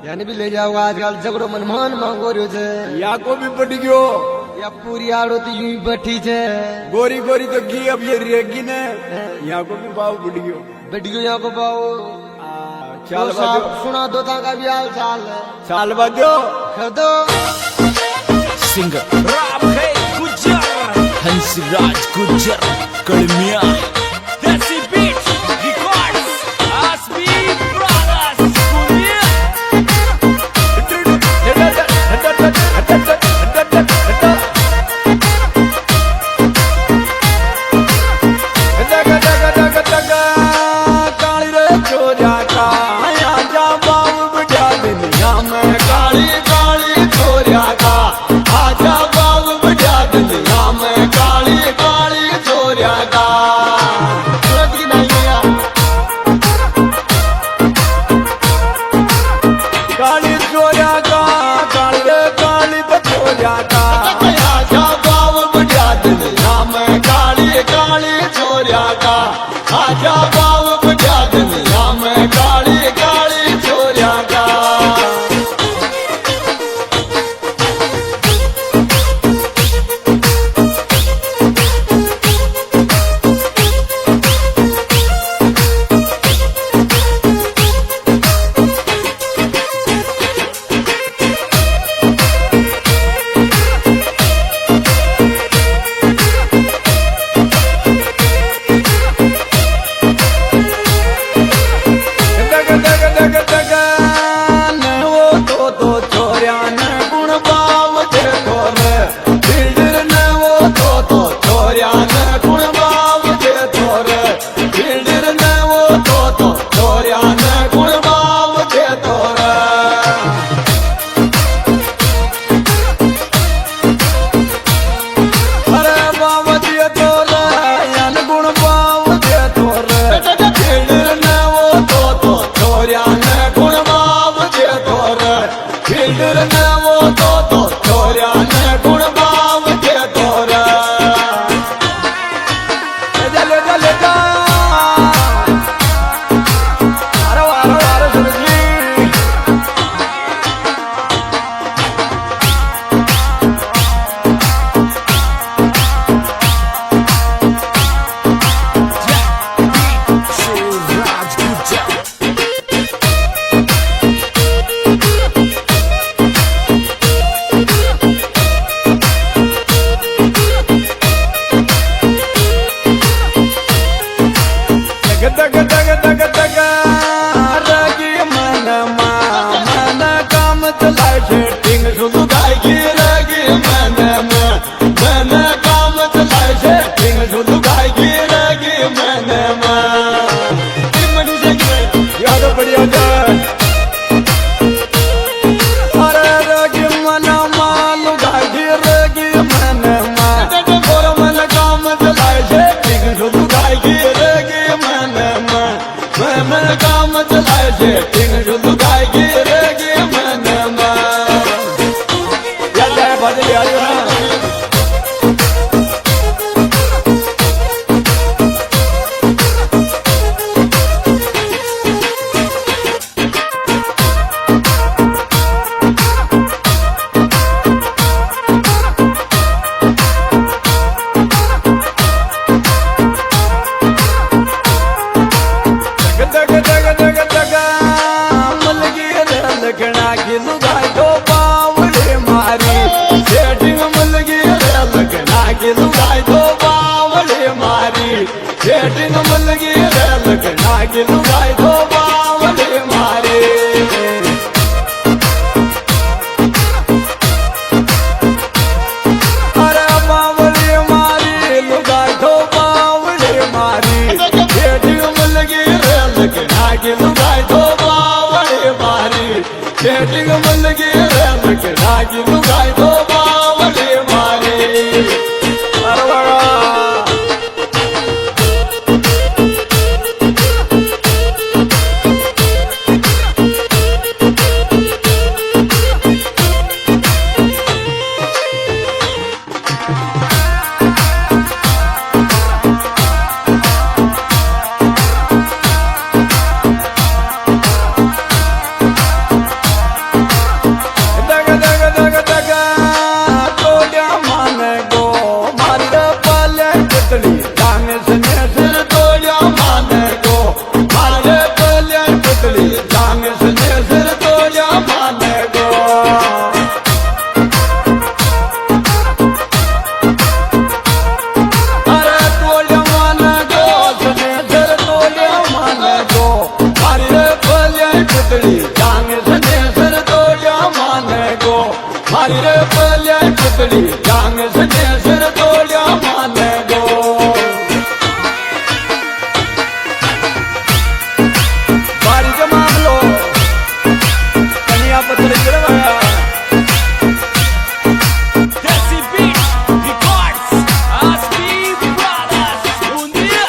यानी भी ले जाओ आजकल झगड़ो मनमान मांगो रह्यो छे या को भी पड़ी गयो या पूरी आड़ो तो यूं ही बैठी छे गोरी गोरी तो घी अब ये रेगी ने या को भी भाव पड़ गयो वीडियो यहाँ को पाओ चाल तो साहब सुना दो ता का भी हाल चाल है चाल बाद्यो कर दो सिंगर राम है गुज्जर हंसराज गुज्जर कलमिया देसी बीट रिकॉर्ड्स आसमी ब्रदर्स कुनिया काली रे चोरा का आजा बाबू बुढ़ा दुनिया में काली काली चोरा का आजा बाबू बुढ़ा दुनिया में काली काली चोरा का लगी नहीं है काली चोरा का काली रे काली चोरा का आजा बाबू बुढ़ा दुनिया में काली काली चोरा का आजा बाबू बुढ़ा दुनिया में काली काली चोरा का तेरी जांग सने सिर तोड़िया माने गो बारी के मामलो कन्या पत्र गिरवाया Desi Beat Records Asmi Brothers Bundia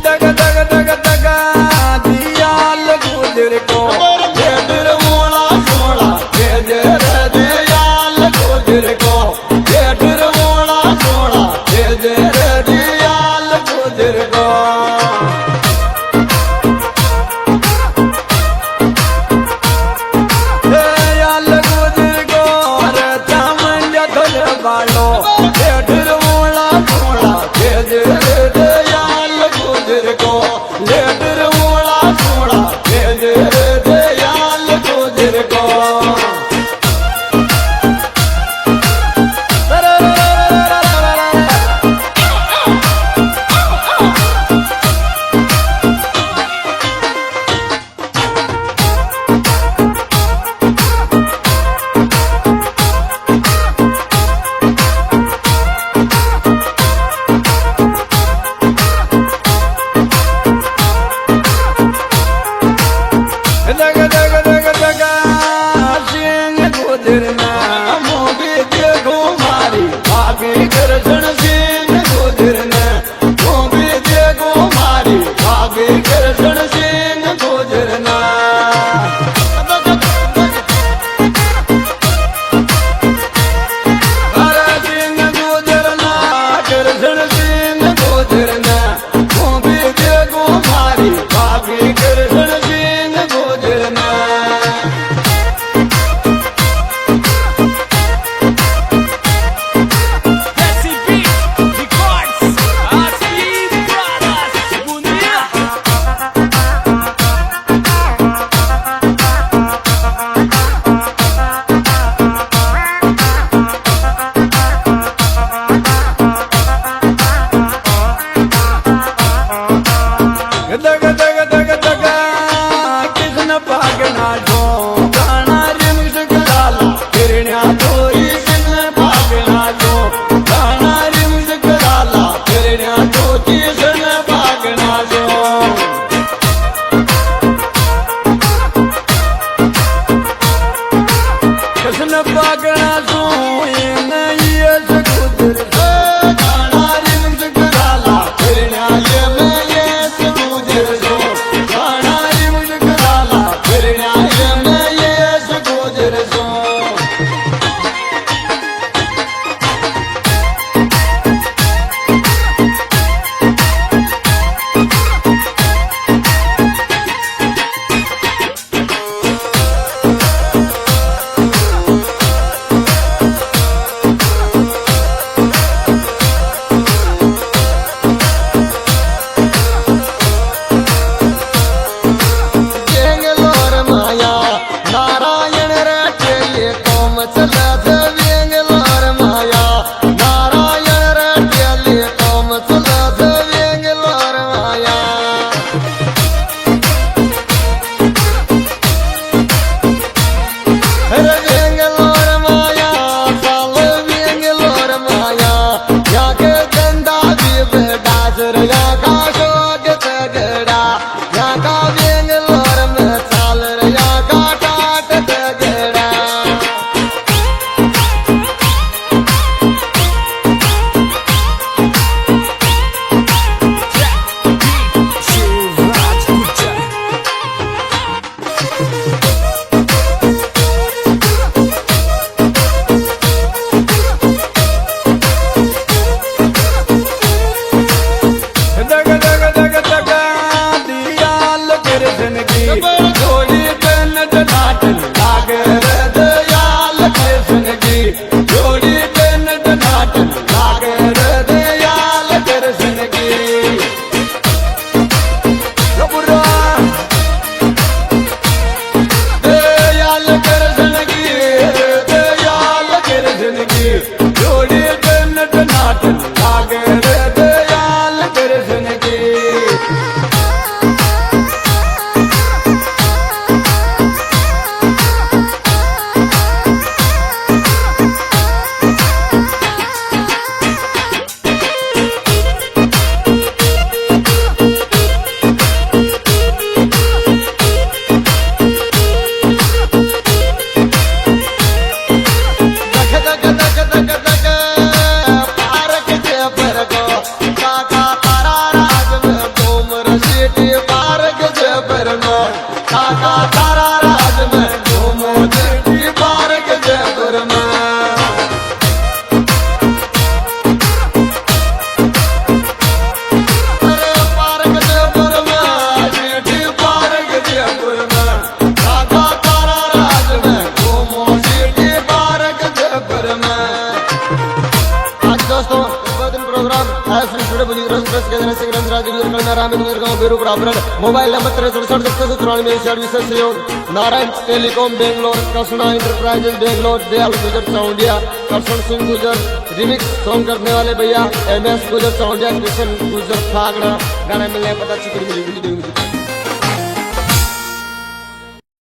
दग दग दग दग दिया लगू दिल को ये दिल मोड़ा छोड़ा ये दिया लगू दिल को ये दिल मोड़ा छोड़ा ये दिया लगू दिल को या लगू दिल को रे चामन धुल बालो ये दिल मोड़ा छोड़ा ये दिया लगू दिल को ये दिल मोड़ा छोड़ा ये दिया लगू दिल को दग दग दग दग सिंह गुजरना मोगी देखो मारी भाभी कृष्ण सिंह गुजरना मोगी देखो मारी भाभी कृष्ण सिंह गुजरना हरे सिंह गुजरना कृष्ण सिंह गुजरना मोगी देखो मारी भाभी कृष्ण सिंह गुजरना Desi Beat Records Asmi Brothers Bundia दग दग दग दग किसन पागना जो गाना रिमिक्स कराला किरण्या चोरी किसन पागना जो गाना रिमिक्स कराला किरण्या चोरी किसन पागना जो किसन पागना जो ये सकुदर गाना रिमिक्स कराला किरण्या ये मैं ये सकुदर जो गाना रिमिक्स कराला किरण्या ये मैं ये सकुदर जो एक्सप्रेस के जरिए सिंह रंजराज गुजर कलना राम गुजर गांव बेरूपुर अपराध mobile number 636793 Narayan telecom Bangalore Krishna enterprises Bangalore Dayal गुजर चौंडिया कृष्ण सिंह गुजर रिमिक्स सॉन्ग करने वाले भैया MS गुजर चौंडिया कृष्ण गुजर फागड़ा गाना मिलने पता चिकनी मिली